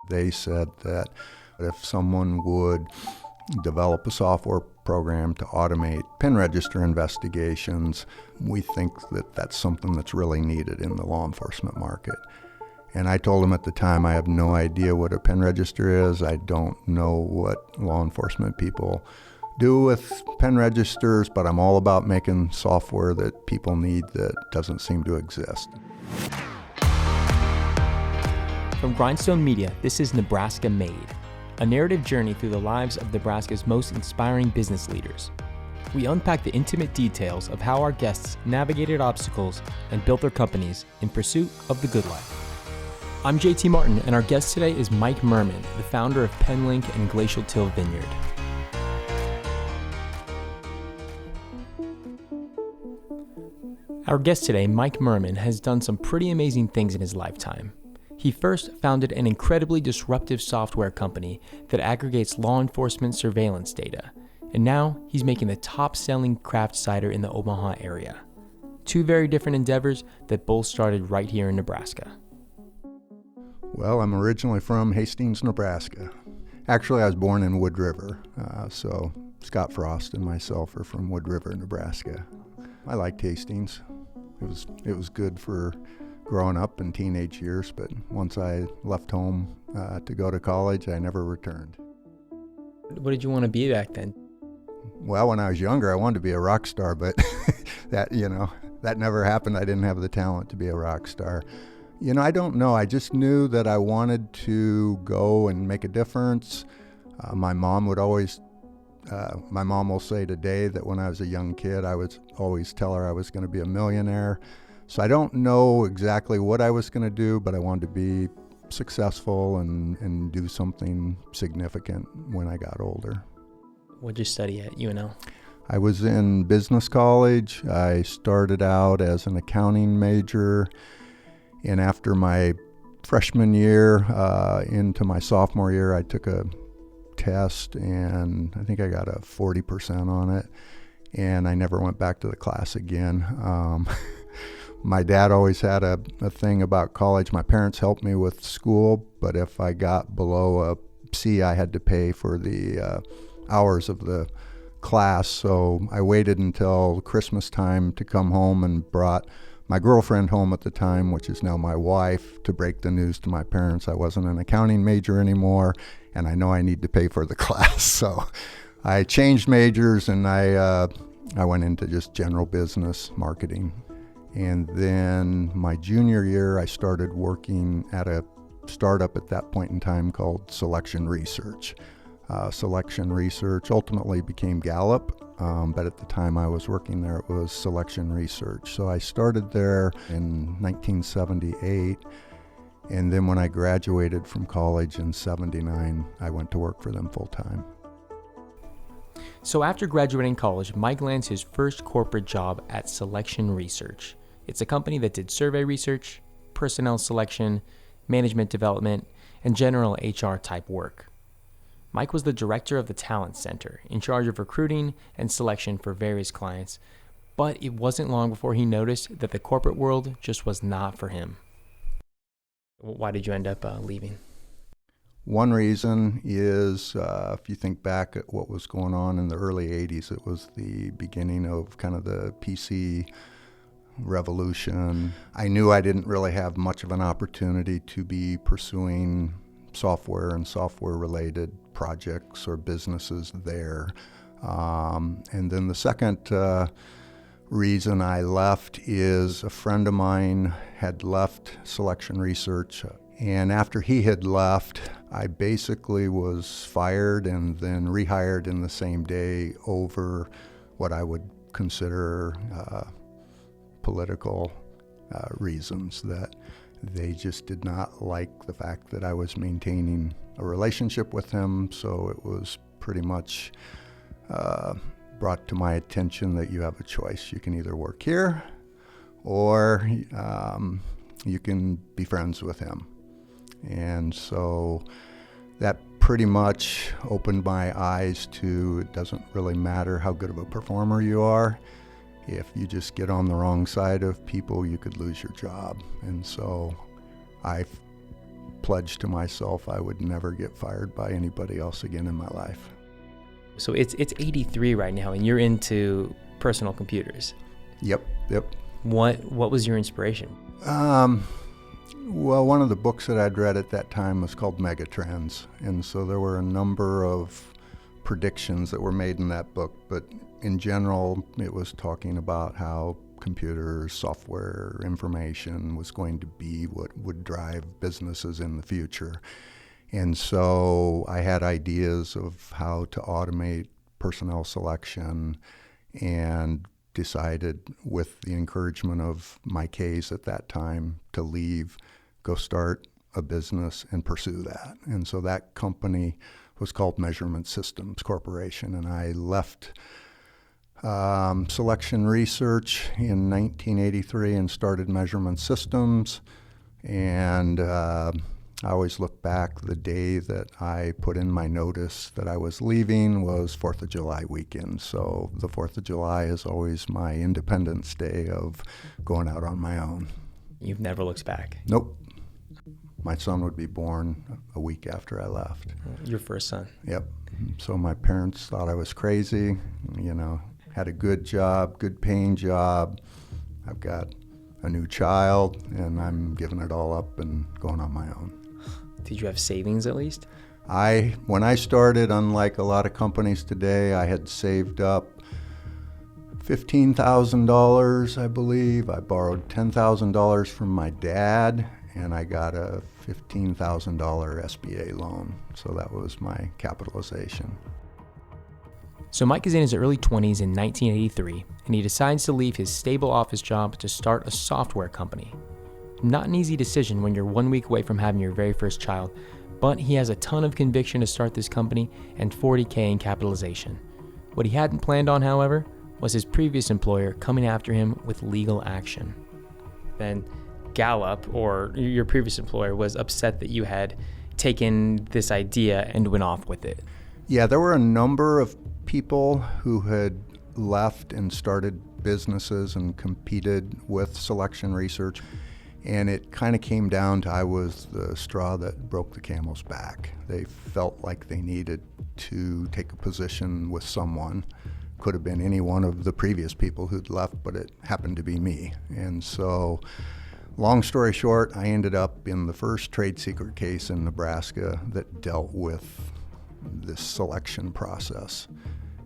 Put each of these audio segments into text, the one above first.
They said that if someone would develop a software program to automate pen register investigations, we think that that's something that's really needed in the law enforcement market. And I told him at the time, I have no idea what a pen register is. I don't know what law enforcement people do with pen registers, but I'm all about making software that people need that doesn't seem to exist. From Grindstone Media, this is Nebraska Made, a narrative journey through the lives of Nebraska's most inspiring business leaders. We unpack the intimate details of how our guests navigated obstacles and built their companies in pursuit of the good life. I'm JT Martin, and our guest today is Mike Murman, the founder of PenLink and Glacial Till Vineyard. Our guest today, Mike Murman, has done some pretty amazing things in his lifetime. He first founded an incredibly disruptive software company that aggregates law enforcement surveillance data, and now he's making the top-selling craft cider in the Omaha area. Two very different endeavors that both started right here in Nebraska. Well, I'm originally from Hastings, Nebraska. Actually, I was born in Wood River, so Scott Frost and myself are from Wood River, Nebraska. I liked Hastings. It was good for growing up in teenage years, but once I left home to go to college, I never returned. What did you want to be back then? Well, when I was younger, I wanted to be a rock star, but that never happened. I didn't have the talent to be a rock star. I don't know. I just knew that I wanted to go and make a difference. My mom will say today that when I was a young kid, I would always tell her I was going to be a millionaire. So I don't know exactly what I was going to do, but I wanted to be successful and do something significant when I got older. What did you study at UNL? I was in business college. I started out as an accounting major, and after my freshman year into my sophomore year, I took a test, and I think I got a 40% on it, and I never went back to the class again. My dad always had a thing about college. My parents helped me with school, but if I got below a C, I had to pay for the hours of the class. So I waited until Christmas time to come home and brought my girlfriend home at the time, which is now my wife, to break the news to my parents. I wasn't an accounting major anymore, and I know I need to pay for the class. So I changed majors, and I went into just general business marketing. And then my junior year, I started working at a startup at that point in time called Selection Research. Selection Research ultimately became Gallup, but at the time I was working there, it was Selection Research. So I started there in 1978, and then when I graduated from college in 79, I went to work for them full time. So after graduating college, Mike lands his first corporate job at Selection Research. It's a company that did survey research, personnel selection, management development, and general HR type work. Mike was the director of the talent center, in charge of recruiting and selection for various clients, but it wasn't long before he noticed that the corporate world just was not for him. Why did you end up leaving? One reason is, if you think back at what was going on in the early 80s, it was the beginning of kind of the PC revolution. I knew I didn't really have much of an opportunity to be pursuing software and software-related projects or businesses there. And then the second reason I left is a friend of mine had left Selection Research, and after he had left, I basically was fired and then rehired in the same day over what I would consider political reasons, that they just did not like the fact that I was maintaining a relationship with him. So it was pretty much brought to my attention that you have a choice. You can either work here or you can be friends with him. And so that pretty much opened my eyes to, it doesn't really matter how good of a performer you are. If you just get on the wrong side of people, you could lose your job. And so I pledged to myself I would never get fired by anybody else again in my life. So it's 83 right now, and you're into personal computers. Yep. What was your inspiration? Well, one of the books that I'd read at that time was called Megatrends, and so there were a number of predictions that were made in that book, but in general, it was talking about how computers, software, information was going to be what would drive businesses in the future. And so I had ideas of how to automate personnel selection, and decided, with the encouragement of my Ks at that time, to leave, go start a business and pursue that. And so that company was called Measurement Systems Corporation, and I left Selection Research in 1983 and started Measurement Systems. And I always look back, the day that I put in my notice that I was leaving was 4th of July weekend. So the 4th of July is always my Independence Day of going out on my own. You've never looked back? Nope. My son would be born a week after I left. Your first son? Yep. So my parents thought I was crazy, had a good job, good paying job. I've got a new child, and I'm giving it all up and going on my own. Did you have savings at least? When I started, unlike a lot of companies today, I had saved up $15,000, I believe. I borrowed $10,000 from my dad, and I got a $15,000 SBA loan. So that was my capitalization. So Mike is in his early 20s in 1983, and he decides to leave his stable office job to start a software company. Not an easy decision when you're 1 week away from having your very first child, but he has a ton of conviction to start this company and $40K in capitalization. What he hadn't planned on, however, was his previous employer coming after him with legal action. Then Gallup, or your previous employer, was upset that you had taken this idea and went off with it. Yeah, there were a number of people who had left and started businesses and competed with Selection Research. And it kind of came down to, I was the straw that broke the camel's back. They felt like they needed to take a position with someone. Could have been any one of the previous people who'd left, but it happened to be me. And so, long story short, I ended up in the first trade secret case in Nebraska that dealt with this selection process.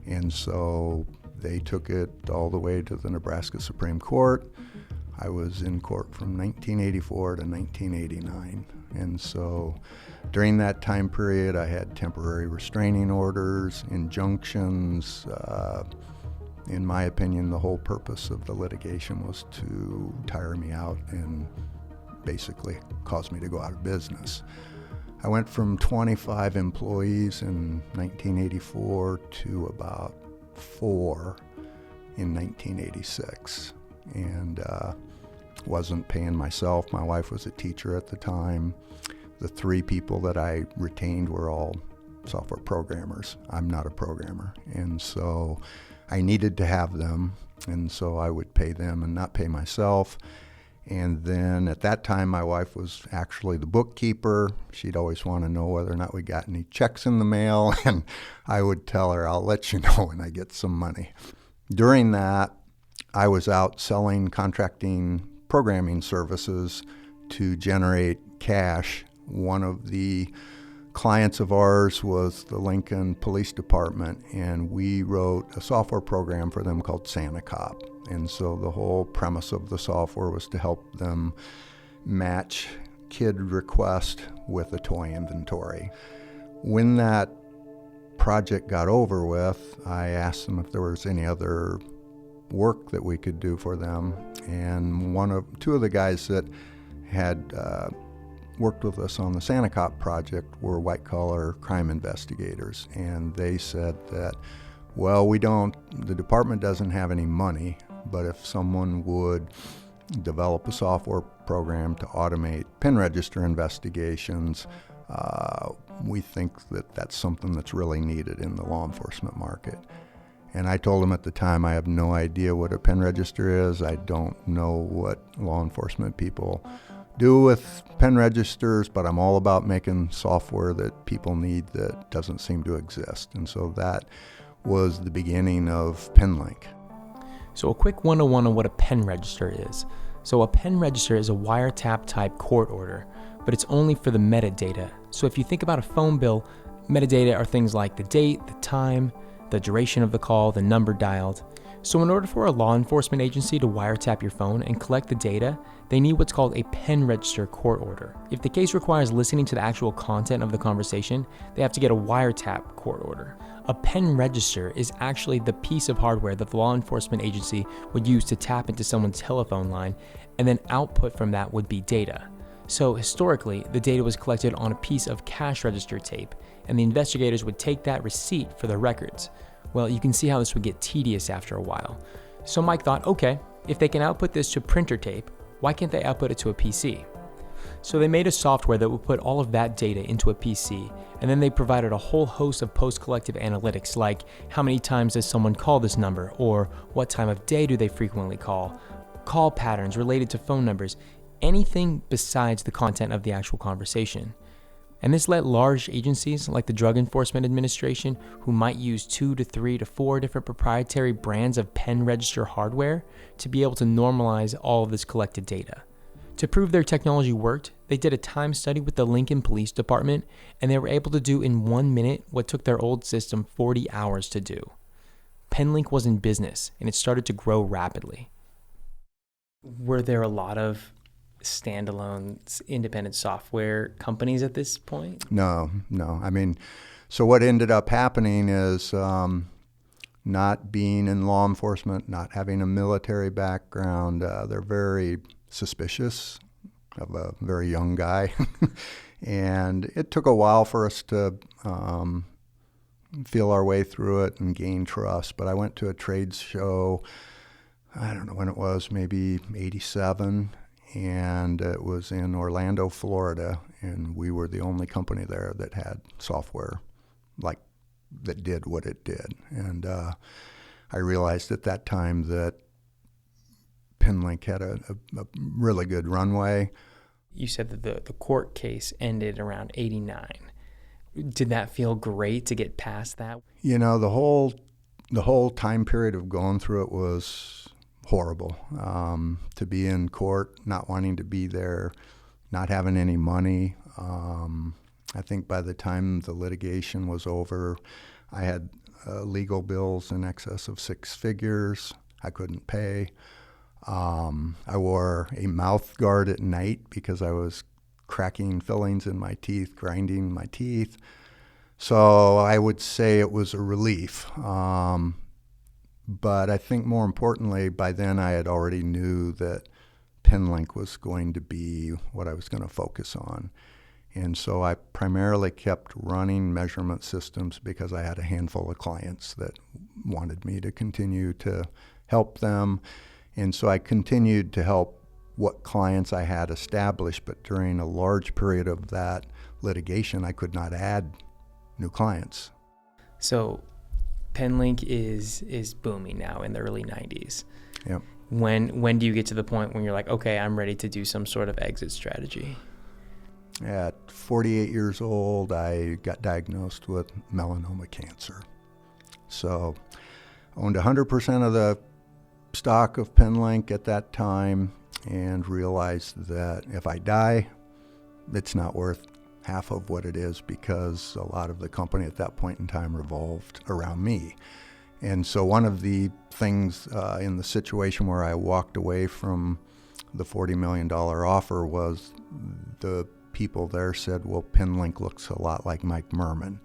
And so they took it all the way to the Nebraska Supreme Court. I was in court from 1984 to 1989. And so during that time period, I had temporary restraining orders, injunctions. In my opinion, the whole purpose of the litigation was to tire me out and basically cause me to go out of business. I went from 25 employees in 1984 to about 4 in 1986. And wasn't paying myself. My wife was a teacher at the time. The 3 people that I retained were all software programmers. I'm not a programmer. And so I needed to have them. And so I would pay them and not pay myself. And then at that time, my wife was actually the bookkeeper. She'd always want to know whether or not we got any checks in the mail. And I would tell her, I'll let you know when I get some money. During that, I was out selling contracting programming services to generate cash. One of the clients of ours was the Lincoln Police Department, and we wrote a software program for them called Santa Cop. And so the whole premise of the software was to help them match kid request with a toy inventory. When that project got over with, I asked them if there was any other work that we could do for them, and two of the guys that had worked with us on the Santa Cop project were white-collar crime investigators, and they said that, well, the department doesn't have any money, but if someone would develop a software program to automate pen register investigations, we think that that's something that's really needed in the law enforcement market. And I told him at the time, I have no idea what a pen register is. I don't know what law enforcement people do with pen registers, but I'm all about making software that people need that doesn't seem to exist. And so that was the beginning of PenLink. So a quick 101 on what a pen register is. So a pen register is a wiretap type court order, but it's only for the metadata. So if you think about a phone bill, metadata are things like the date, the time, the duration of the call, the number dialed. So in order for a law enforcement agency to wiretap your phone and collect the data, they need what's called a pen register court order. If the case requires listening to the actual content of the conversation, they have to get a wiretap court order. A pen register is actually the piece of hardware that the law enforcement agency would use to tap into someone's telephone line, and then output from that would be data. So historically, the data was collected on a piece of cash register tape, and the investigators would take that receipt for their records. Well, you can see how this would get tedious after a while. So Mike thought, okay, if they can output this to printer tape, why can't they output it to a PC? So they made a software that would put all of that data into a PC, and then they provided a whole host of post-collective analytics like how many times does someone call this number, or what time of day do they frequently call patterns related to phone numbers, anything besides the content of the actual conversation. And this let large agencies like the Drug Enforcement Administration, who might use 2 to 3 to 4 different proprietary brands of pen register hardware, to be able to normalize all of this collected data. To prove their technology worked, they did a time study with the Lincoln Police Department, and they were able to do in 1 minute what took their old system 40 hours to do. PenLink was in business, and it started to grow rapidly. Were there a lot of standalone independent software companies at this point? No. I mean, so what ended up happening is not being in law enforcement, not having a military background, they're very suspicious of a very young guy. And it took a while for us to feel our way through it and gain trust. But I went to a trade show, I don't know when it was, maybe 87, and it was in Orlando, Florida, and we were the only company there that had software like that did what it did. And I realized at that time that PenLink had a really good runway. You said that the court case ended around 89. Did that feel great to get past that? You know, the whole time period of going through it was horrible. To be in court, not wanting to be there, not having any money. I think by the time the litigation was over, I had legal bills in excess of 6 figures. I couldn't pay. I wore a mouth guard at night because I was cracking fillings in my teeth, grinding my teeth. So I would say it was a relief. But I think more importantly, by then I had already knew that PenLink was going to be what I was going to focus on. And so I primarily kept running measurement systems because I had a handful of clients that wanted me to continue to help them. And so I continued to help what clients I had established, but during a large period of that litigation, I could not add new clients. So PenLink is booming now in the early 90s. Yep. When do you get to the point when you're like, okay, I'm ready to do some sort of exit strategy? At 48 years old, I got diagnosed with melanoma cancer. So owned 100% of the stock of PenLink at that time and realized that if I die, it's not worth half of what it is because a lot of the company at that point in time revolved around me. And so one of the things in the situation where I walked away from the $40 million offer was the people there said, well, PenLink looks a lot like Mike Murman.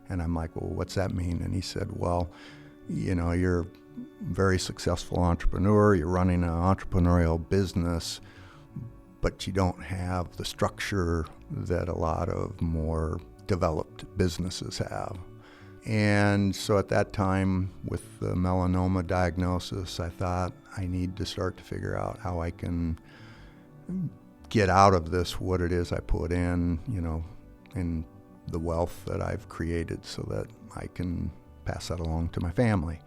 And I'm like, well, what's that mean? And he said, well, you know, you're a very successful entrepreneur, you're running an entrepreneurial business, but you don't have the structure that a lot of more developed businesses have. And so at that time, with the melanoma diagnosis, I thought I need to start to figure out how I can get out of this what it is I put in, you know, and the wealth that I've created so that I can pass that along to my family.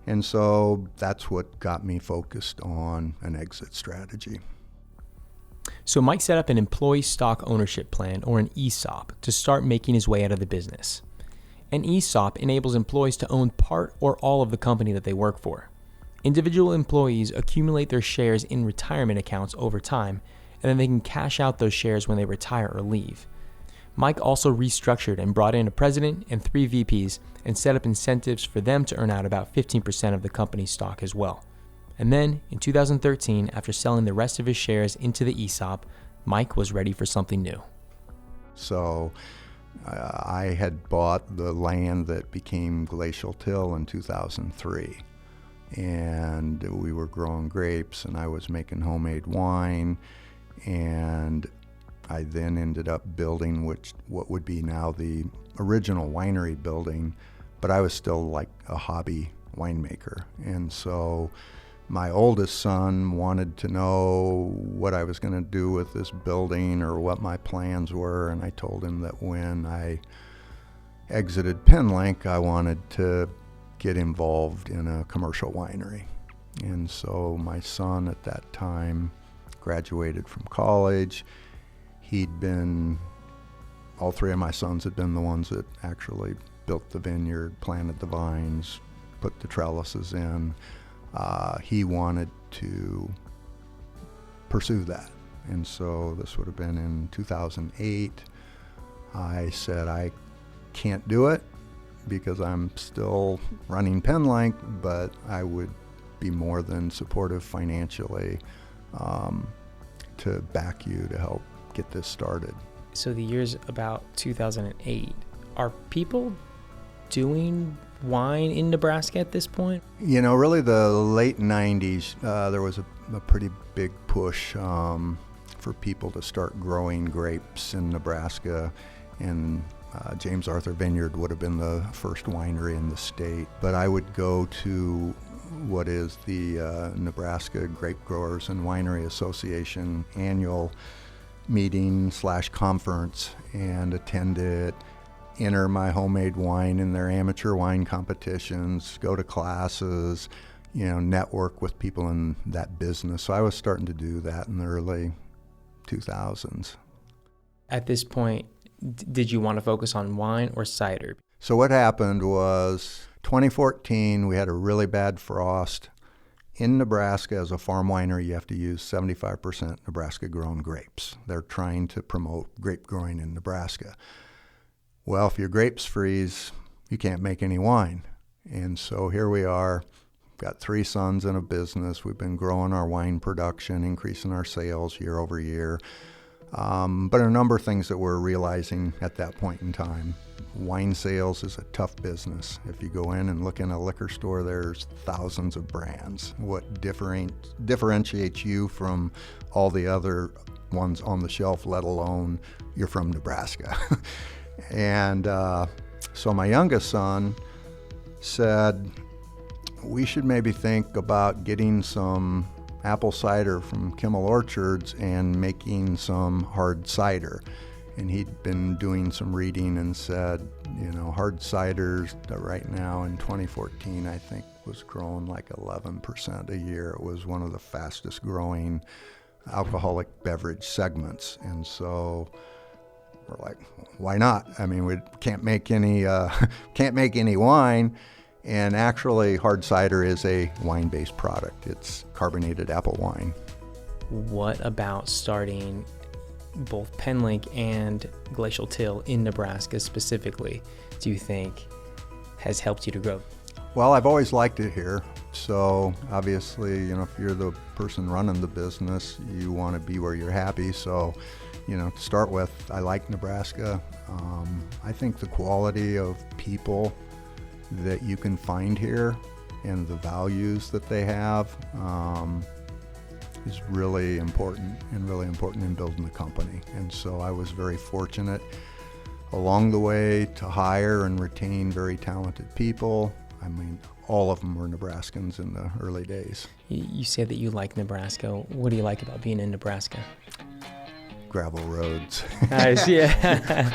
And so that's what got me focused on an exit strategy. So Mike set up an employee stock ownership plan, or an ESOP, to start making his way out of the business. An ESOP enables employees to own part or all of the company that they work for. Individual employees accumulate their shares in retirement accounts over time, and then they can cash out those shares when they retire or leave. Mike also restructured and brought in a president and 3 VPs and set up incentives for them to earn out about 15% of the company's stock as well. And then, in 2013, after selling the rest of his shares into the ESOP, Mike was ready for something new. So I had bought the land that became Glacial Till in 2003. And we were growing grapes, and I was making homemade wine. And I then ended up building what would be now the original winery building, but I was still like a hobby winemaker. And so my oldest son wanted to know what I was going to do with this building or what my plans were, and I told him that when I exited PenLink, I wanted to get involved in a commercial winery. And so my son at that time graduated from college. All 3 of my sons had been the ones that actually built the vineyard, planted the vines, put the trellises in. He wanted to pursue that. And so this would have been in 2008. I said, I can't do it because I'm still running PenLink, but I would be more than supportive financially to back you to help get this started. So the year's about 2008. Are people doing wine in Nebraska at this point? You know, really the late 90s, there was a pretty big push for people to start growing grapes in Nebraska, and James Arthur Vineyard would have been the first winery in the state. But I would go to what is the Nebraska Grape Growers and Winery Association annual meeting / conference and attend it, enter my homemade wine in their amateur wine competitions, go to classes, network with people in that business. So I was starting to do that in the early 2000s. At this point, did you want to focus on wine or cider? So what happened was 2014, we had a really bad frost. In Nebraska, as a farm winery, you have to use 75% Nebraska-grown grapes. They're trying to promote grape growing in Nebraska. Well, if your grapes freeze, you can't make any wine. And so here we are, got 3 sons in a business. We've been growing our wine production, increasing our sales year over year. But a number of things that we're realizing at that point in time. Wine sales is a tough business. If you go in and look in a liquor store, there's thousands of brands. What differentiates you from all the other ones on the shelf, let alone you're from Nebraska? And so my youngest son said, we should maybe think about getting some apple cider from Kimmel Orchards and making some hard cider. And he'd been doing some reading and said, hard ciders right now in 2014, I think, was growing like 11% a year. It was one of the fastest growing alcoholic beverage segments. And so we're like, why not? I mean, we can't make any wine. And actually, hard cider is a wine-based product. It's carbonated apple wine. What about starting both PenLink and Glacial Till in Nebraska specifically, do you think has helped you to grow? Well, I've always liked it here. So obviously, if you're the person running the business, you want to be where you're happy. So, to start with, I like Nebraska. I think the quality of people that you can find here and the values that they have is really important in building the company. And so I was very fortunate along the way to hire and retain very talented people. I mean, all of them were Nebraskans in the early days. You said that you like Nebraska. What do you like about being in Nebraska? Gravel roads. Nice, yeah.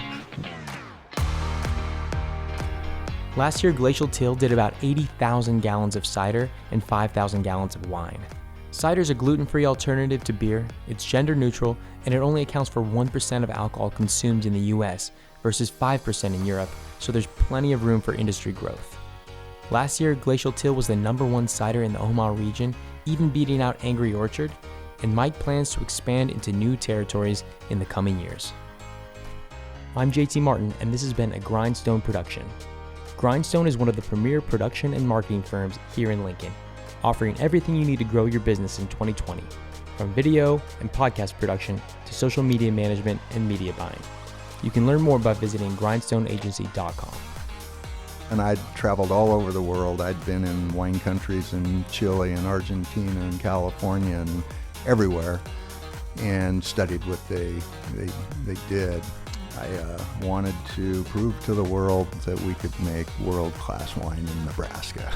Last year, Glacial Till did about 80,000 gallons of cider and 5,000 gallons of wine. Cider is a gluten-free alternative to beer, it's gender neutral, and it only accounts for 1% of alcohol consumed in the US versus 5% in Europe, so there's plenty of room for industry growth. Last year, Glacial Till was the #1 cider in the Omaha region, even beating out Angry Orchard, and Mike plans to expand into new territories in the coming years. I'm JT Martin, and this has been a Grindstone production. Grindstone is one of the premier production and marketing firms here in Lincoln, offering everything you need to grow your business in 2020, from video and podcast production to social media management and media buying. You can learn more by visiting grindstoneagency.com. And I'd traveled all over the world. I'd been in wine countries in Chile and Argentina and California and everywhere, and studied what they did. I wanted to prove to the world that we could make world-class wine in Nebraska.